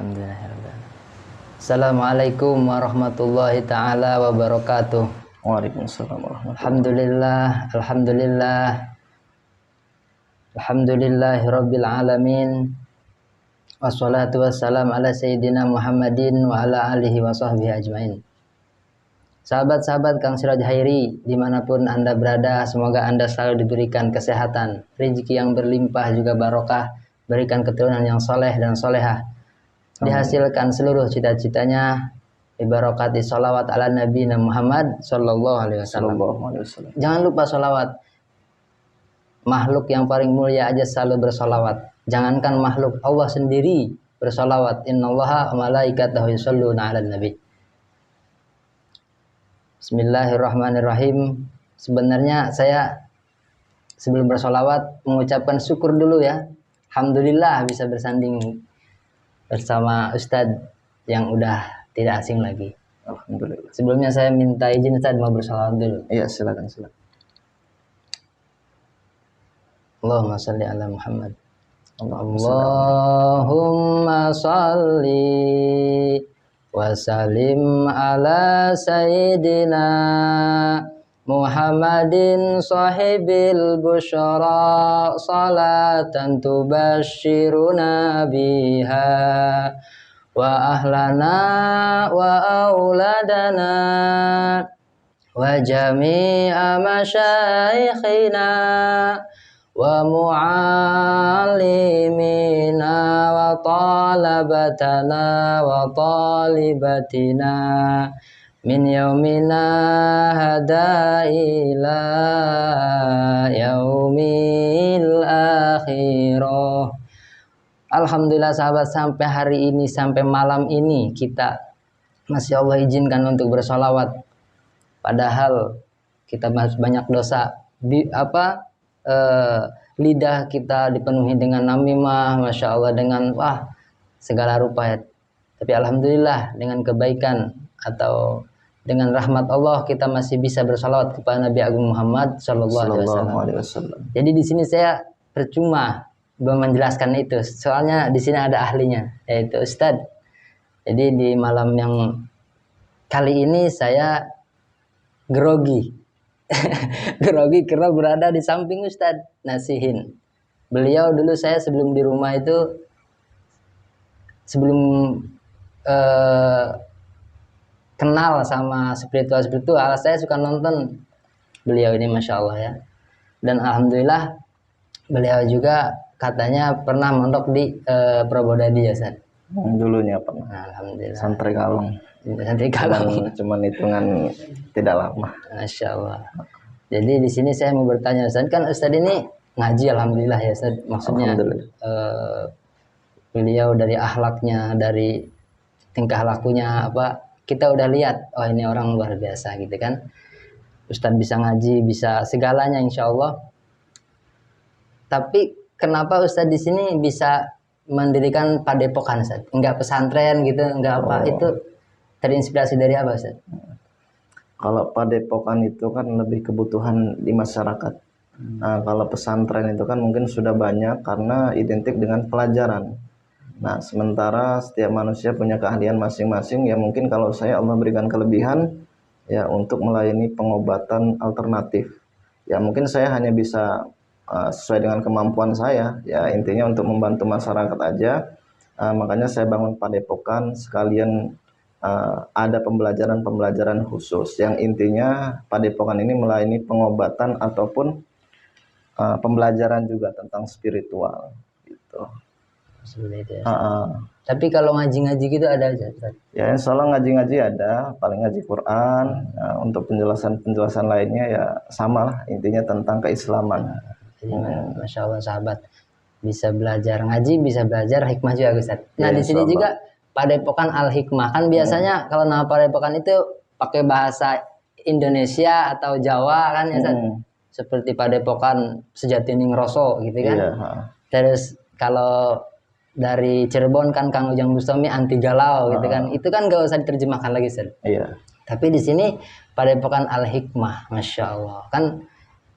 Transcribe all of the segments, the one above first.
Alhamdulillah. Assalamualaikum warahmatullahi taala wabarakatuh. Waalaikumsalam warahmatullahi Alhamdulillah, alhamdulillah. Alhamdulillahirabbil alamin. Wassalatu wassalam ala sayyidina Muhammadin wa ala alihi wa sahbihi ajmain. Sahabat-sahabat Kang Siraj Hairi, dimanapun Anda berada, semoga Anda selalu diberikan kesehatan, rezeki yang berlimpah juga barokah, berikan keturunan yang soleh dan solehah, dihasilkan seluruh cita-citanya, dibarakati sholawat ala Nabi Muhammad Sallallahu Alaihi Wasallam. Jangan lupa sholawat. Makhluk yang paling mulia aja selalu bersolawat. Jangankan makhluk, Allah sendiri bersolawat. Innallaha wa malaikatahu yusholluna 'alan nabi. Bismillahirrahmanirrahim. Sebenarnya saya sebelum bersolawat mengucapkan syukur dulu ya. Alhamdulillah bisa bersanding bersama Ustadz yang udah tidak asing lagi. Alhamdulillah. Sebelumnya saya minta izin Ustadz mau bersolawat dulu. Iya, silakan. Allahumma shalli ala Muhammad. Allahumma shalli wa sallim ala sayyidina Muhammadin sahibil busyara salatan tubashiruna biha wa ahlana wa auladana wa jami'a masyaikhina wa mu'allimina wa talabatana wa talibatina min yaumina hada ila yaumil akhirah. Alhamdulillah sahabat, sampai hari ini, sampai malam ini kita masih Allah izinkan untuk bersolawat. Padahal kita masih banyak dosa. Lidah kita dipenuhi dengan namimah, masya Allah, dengan segala rupa ya. Tapi alhamdulillah dengan kebaikan atau dengan rahmat Allah kita masih bisa bersalawat kepada Nabi Agung Muhammad Sallallahu Alaihi Wasallam. Jadi di sini saya percuma menjelaskan itu, soalnya di sini ada ahlinya, yaitu Ustadz. Jadi di malam yang kali ini saya grogi. Grogi karena berada di samping Ustadz Nasihin. Beliau dulu saya sebelum di rumah itu, sebelum kenal sama spiritual, saya suka nonton beliau ini, masya Allah ya. Dan alhamdulillah beliau juga katanya pernah mondok di Probodadi ya Ustadz. Dulunya pernah. Nah, alhamdulillah. Santri Kalong. Cuman hitungan tidak lama. Masya Allah. Jadi di sini saya mau bertanya Ustadz, kan Ustadz ini ngaji alhamdulillah ya Ustadz. Maksudnya beliau dari akhlaknya, dari tingkah lakunya kita udah lihat, oh ini orang luar biasa gitu kan. Ustadz bisa ngaji, bisa segalanya insya Allah. Tapi kenapa Ustadz di sini bisa mendirikan padepokan Ustadz? Enggak pesantren gitu, enggak apa. Itu terinspirasi dari apa Ustaz? Kalau padepokan itu kan lebih kebutuhan di masyarakat. Nah, kalau pesantren itu kan mungkin sudah banyak karena identik dengan pelajaran. Nah, sementara setiap manusia punya keahlian masing-masing. Ya mungkin kalau saya Allah berikan kelebihan ya untuk melayani pengobatan alternatif. Ya mungkin saya hanya bisa sesuai dengan kemampuan saya. Ya intinya untuk membantu masyarakat aja. Makanya saya bangun padepokan sekalian. Ada pembelajaran khusus yang intinya padepokan ini melayani pengobatan ataupun pembelajaran juga tentang spiritual gitu. Tapi kalau ngaji-ngaji gitu ada aja? Ya insya Allah ngaji-ngaji ada, paling ngaji Quran. Untuk penjelasan lainnya ya sama lah, intinya tentang keislaman. Masya Allah sahabat, bisa belajar ngaji, bisa belajar hikmah juga Ustaz. Nah ya, di sini juga Padepokan Al-Hikmah, kan biasanya kalau nama padepokan itu pakai bahasa Indonesia atau Jawa kan ya Ustaz? Seperti Padepokan Sejatining Roso gitu kan. Terus kalau dari Cirebon kan Kang Ujang Bustami anti galau gitu kan. Itu kan gak usah diterjemahkan lagi Ustaz. Tapi di sini Padepokan Al-Hikmah, Masya Allah, kan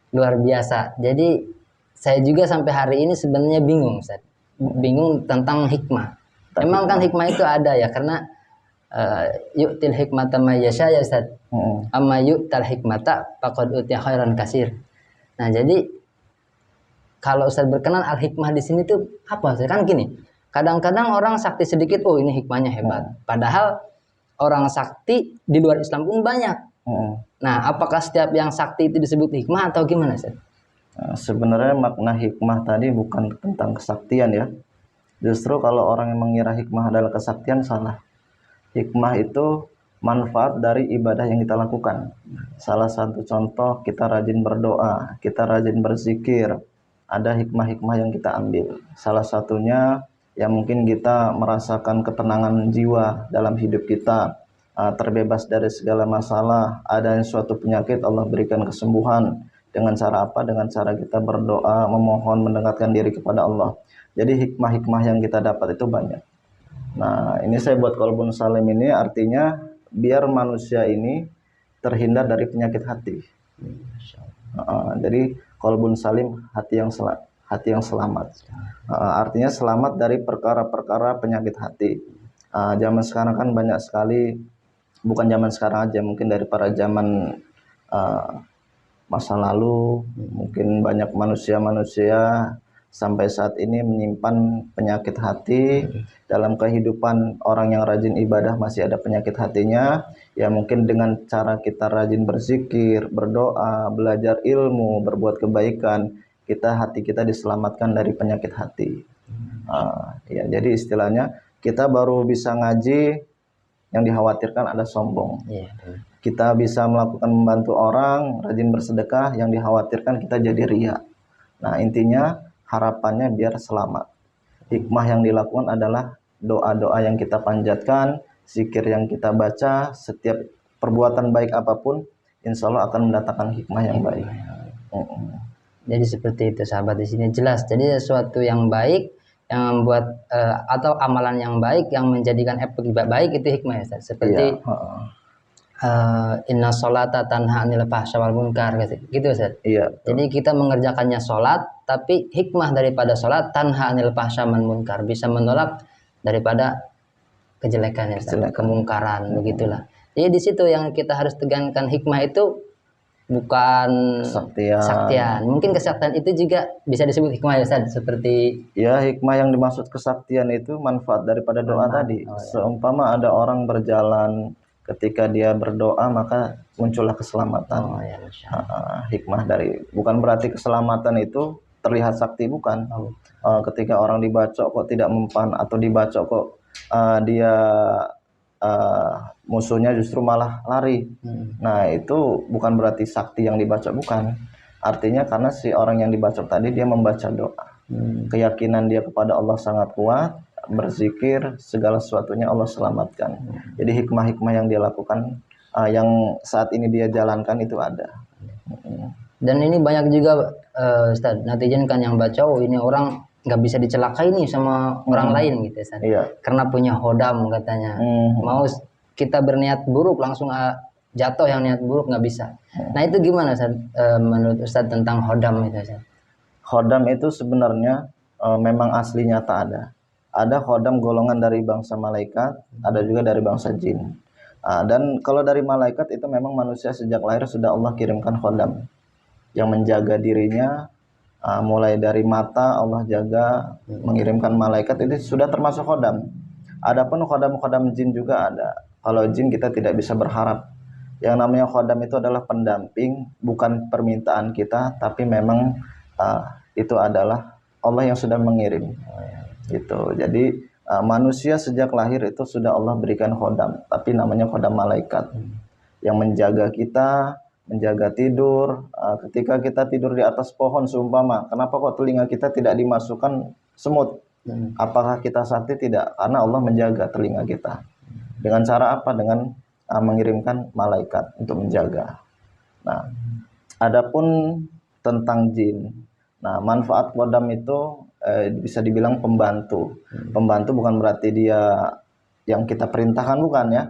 luar biasa. Jadi saya juga sampai hari ini sebenarnya bingung Ustaz. Bingung tentang hikmah. Memang kan hikmah itu ada ya, karena yu'til hikmata may yasha ya Ustaz. Amma yu'tal hikmata faqad utiya khairan katsir. Nah, jadi kalau Ustaz berkenan al-hikmah di sini tuh apa Ustaz? Kan gini, kadang-kadang orang sakti sedikit, oh ini hikmahnya hebat. Padahal orang sakti di luar Islam pun banyak. Nah, apakah setiap yang sakti itu disebut hikmah atau gimana Ustaz? Nah, sebenarnya makna hikmah tadi bukan tentang kesaktian ya. Justru kalau orang yang mengira hikmah adalah kesaktian, salah. Hikmah itu manfaat dari ibadah yang kita lakukan. Salah satu contoh, kita rajin berdoa, kita rajin berzikir, ada hikmah-hikmah yang kita ambil. Salah satunya ya mungkin kita merasakan ketenangan jiwa dalam hidup kita, terbebas dari segala masalah, ada suatu penyakit Allah berikan kesembuhan. Dengan cara apa? Dengan cara kita berdoa, memohon, mendekatkan diri kepada Allah. Jadi hikmah-hikmah yang kita dapat itu banyak. Nah, ini saya buat qalbun salim ini artinya biar manusia ini terhindar dari penyakit hati. Jadi qalbun salim, hati yang selamat. Artinya selamat dari perkara-perkara penyakit hati. Zaman sekarang kan banyak sekali, bukan zaman sekarang aja, mungkin dari para zaman masa lalu, mungkin banyak manusia-manusia sampai saat ini menyimpan penyakit hati. Dalam kehidupan orang yang rajin ibadah masih ada penyakit hatinya. Ya mungkin dengan cara kita rajin berzikir, berdoa, belajar ilmu, berbuat kebaikan, hati kita diselamatkan dari penyakit hati. Ya, jadi istilahnya kita baru bisa ngaji, yang dikhawatirkan ada sombong. Kita bisa melakukan membantu orang, rajin bersedekah, yang dikhawatirkan kita jadi riya. Nah, intinya harapannya biar selamat. Hikmah yang dilakukan adalah doa-doa yang kita panjatkan, zikir yang kita baca, setiap perbuatan baik apapun, insya Allah akan mendatangkan hikmah yang baik. Jadi seperti itu sahabat, di sini jelas. Jadi sesuatu yang baik yang membuat atau amalan yang baik yang menjadikan efek baik itu hikmah ya Ustaz. Seperti inna sholata tanha 'anil fahsya wal munkar gitu Ustaz. Jadi kita mengerjakannya sholat, tapi hikmah daripada sholat tanha 'anil fahsya wal munkar, bisa menolak daripada kejelekan ya Ustaz, kemungkaran begitulah. Jadi di situ yang kita harus tegankan, hikmah itu bukan kesaktian. Mungkin kesaktian itu juga bisa disebut hikmah ya Ustaz, seperti ya hikmah yang dimaksud kesaktian itu manfaat daripada doa tadi. Seumpama ada orang berjalan, ketika dia berdoa maka muncullah keselamatan. Hikmah dari, bukan berarti keselamatan itu terlihat sakti, bukan. Ketika orang dibacok kok tidak mempan, atau dibacok kok dia musuhnya justru malah lari. Nah, itu bukan berarti sakti yang dibacok, bukan. Artinya karena si orang yang dibacok tadi dia membaca doa. Keyakinan dia kepada Allah sangat kuat, berzikir, segala sesuatunya Allah selamatkan. Jadi hikmah-hikmah yang dia lakukan, yang saat ini dia jalankan itu ada. Dan ini banyak juga Ustaz, netizen kan yang baca, oh ini orang nggak bisa dicelakai nih sama orang lain gitu Ustaz. Karena punya hodam katanya. Mau kita berniat buruk langsung jatuh yang niat buruk, nggak bisa. Nah, itu gimana Ustaz, menurut Ustaz tentang hodam itu Ustaz? Hodam itu sebenarnya memang asli nyata ada. Ada hodam golongan dari bangsa malaikat, ada juga dari bangsa jin. Dan kalau dari malaikat itu memang manusia sejak lahir sudah Allah kirimkan hodam yang menjaga dirinya, mulai dari mata Allah jaga, mengirimkan malaikat, itu sudah termasuk hodam. Adapun hodam-hodam jin juga ada. Kalau jin kita tidak bisa berharap. Yang namanya hodam itu adalah pendamping, bukan permintaan kita, tapi memang itu adalah Allah yang sudah mengirim. Gitu. Jadi manusia sejak lahir itu sudah Allah berikan hodam, tapi namanya hodam malaikat yang menjaga kita, menjaga tidur. Ketika kita tidur di atas pohon seumpama, kenapa kok telinga kita tidak dimasukkan semut? Apakah kita sakti? Tidak, karena Allah menjaga telinga kita. Dengan cara apa? Dengan mengirimkan malaikat untuk menjaga. Nah, adapun tentang jin, nah manfaat hodam itu bisa dibilang pembantu. Pembantu bukan berarti dia yang kita perintahkan, bukan ya.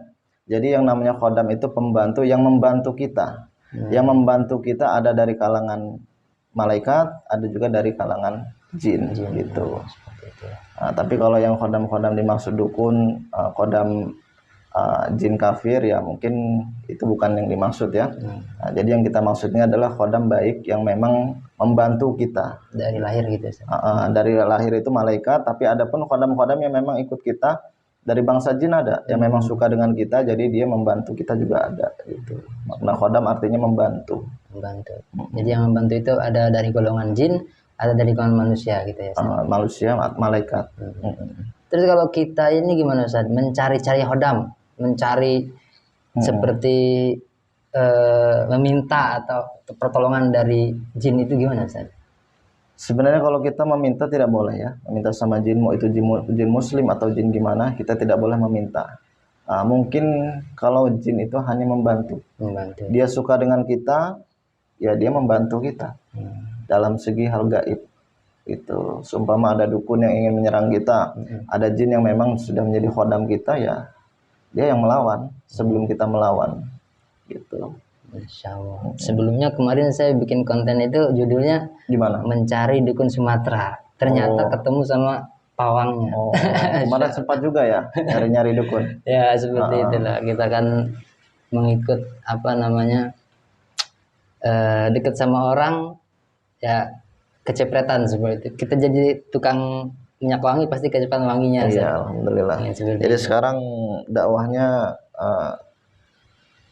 Jadi yang namanya hodam itu pembantu yang membantu kita. Yang membantu kita ada dari kalangan malaikat, ada juga dari kalangan jin gitu. Seperti itu. Tapi kalau yang khodam-khodam dimaksud dukun, khodam jin kafir, ya mungkin itu bukan yang dimaksud ya. Jadi yang kita maksudnya adalah khodam baik yang memang membantu kita Dari lahir gitu. dari lahir itu malaikat, tapi ada pun khodam-khodam yang memang ikut kita dari bangsa jin, ada yang memang suka dengan kita, jadi dia membantu kita juga ada gitu. Makna khodam artinya membantu. Jadi yang membantu itu ada dari golongan jin, ada dari golongan manusia gitu ya. Manusia, malaikat. Terus kalau kita ini gimana Ustaz? Mencari-cari khodam, mencari seperti meminta atau pertolongan dari jin itu gimana Ustaz? Sebenarnya kalau kita meminta tidak boleh ya, meminta sama jin, mau itu jin muslim atau jin gimana, kita tidak boleh meminta. Mungkin kalau jin itu hanya membantu. Dia suka dengan kita, ya dia membantu kita dalam segi hal gaib. Itu seumpama ada dukun yang ingin menyerang kita, ada jin yang memang sudah menjadi khodam kita, ya dia yang melawan sebelum kita melawan gitu. Insya Allah. Sebelumnya kemarin saya bikin konten itu judulnya gimana? Mencari dukun Sumatera. Ternyata ketemu sama pawangnya. Kemarin sempat juga ya nyari-nyari dukun. Ya seperti itulah. Kita kan mengikut apa namanya dekat sama orang ya kecepretan seperti itu. Kita jadi tukang minyak wangi pasti kecepatan wanginya. Iya, alhamdulillah. Jadi sekarang dakwahnya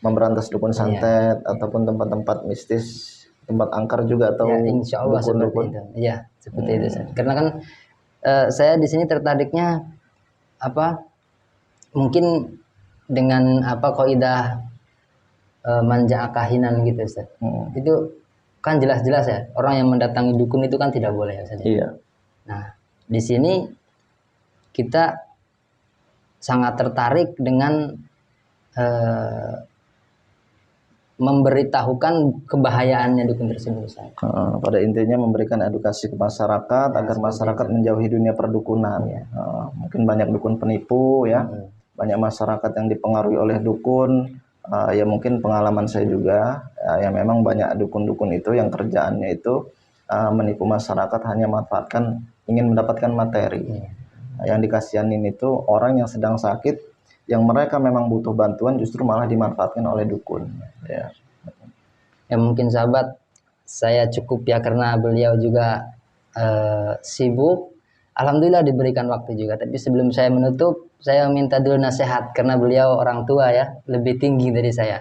memberantas dukun santet ataupun tempat-tempat mistis, tempat angker juga atau insya Allah dukun-dukun. Seperti itu. Iya, seperti itu. Karena kan saya di sini tertariknya apa? Mungkin dengan apa kaidah manja akahinan gitu, Ustaz. Itu kan jelas-jelas ya, orang yang mendatangi dukun itu kan tidak boleh ya, Ustaz. Iya. Nah, di sini kita sangat tertarik dengan memberitahukan kebahayaannya dukun tersebut. Pada intinya memberikan edukasi ke masyarakat agar masyarakat menjauhi dunia perdukunan. Mungkin banyak dukun penipu ya, banyak masyarakat yang dipengaruhi oleh dukun. Ya mungkin pengalaman saya juga, ya memang banyak dukun-dukun itu yang kerjaannya itu menipu masyarakat, hanya ingin mendapatkan materi. Yang dikasihanin itu orang yang sedang sakit, yang mereka memang butuh bantuan justru malah dimanfaatkan oleh dukun. Ya mungkin sahabat saya cukup ya karena beliau juga sibuk. Alhamdulillah diberikan waktu juga. Tapi sebelum saya menutup, saya minta dulu nasihat karena beliau orang tua ya, lebih tinggi dari saya.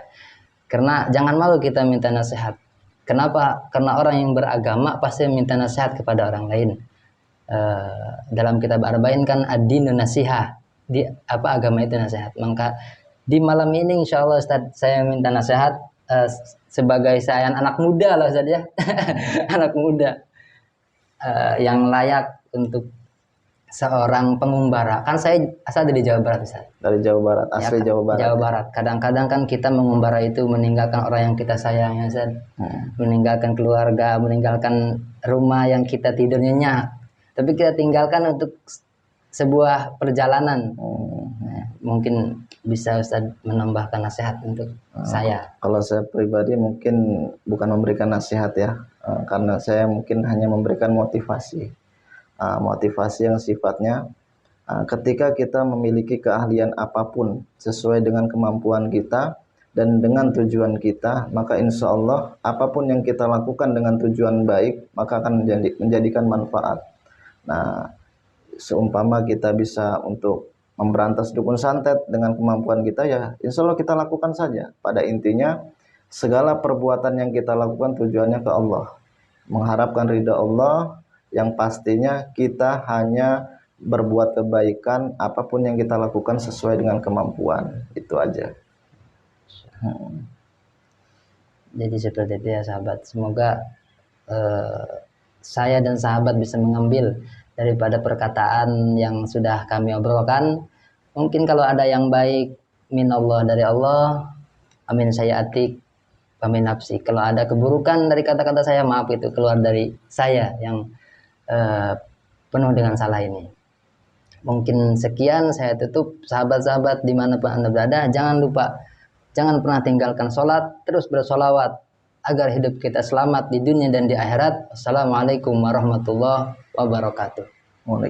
Karena jangan malu kita minta nasihat. Kenapa? Karena orang yang beragama pasti minta nasihat kepada orang lain. Dalam kitab Arba'in kan ad-dinu nasihah. Di apa agama itu nasihat. Maka di malam ini insya Allah Ustaz saya minta nasihat sebagai saya anak muda lah Ustaz ya. Anak muda yang layak untuk seorang pengumbara. Kan saya asal dari Jawa Barat Ustaz. Dari Jawa Barat, asli ya, Jawa Barat. Jawa Barat. Kadang-kadang kan kita mengumbara itu meninggalkan orang yang kita sayang ya Ustaz. Meninggalkan keluarga, meninggalkan rumah yang kita tidur nyenyak. Tapi kita tinggalkan untuk sebuah perjalanan. Mungkin bisa Ustaz menambahkan nasihat untuk saya. Kalau saya pribadi mungkin bukan memberikan nasihat ya, karena saya mungkin hanya memberikan motivasi. Motivasi yang sifatnya ketika kita memiliki keahlian apapun sesuai dengan kemampuan kita dan dengan tujuan kita, maka insya Allah apapun yang kita lakukan dengan tujuan baik maka akan menjadikan manfaat. Nah, seumpama kita bisa untuk memberantas dukun santet dengan kemampuan kita, ya insya Allah kita lakukan saja. Pada intinya segala perbuatan yang kita lakukan tujuannya ke Allah, mengharapkan ridha Allah, yang pastinya kita hanya berbuat kebaikan apapun yang kita lakukan sesuai dengan kemampuan. Itu aja. Jadi seperti itu ya sahabat. Semoga saya dan sahabat bisa mengambil daripada perkataan yang sudah kami obrolkan. Mungkin kalau ada yang baik minallah dari Allah, amin saya atik, amin nafsi. Kalau ada keburukan dari kata-kata saya, maaf itu keluar dari saya yang penuh dengan salah ini. Mungkin sekian saya tutup. Sahabat-sahabat dimanapun Anda berada, jangan lupa, jangan pernah tinggalkan sholat, terus bersolawat agar hidup kita selamat di dunia dan di akhirat. Assalamualaikum warahmatullahi wabarakatuh. Waalaikumsalam.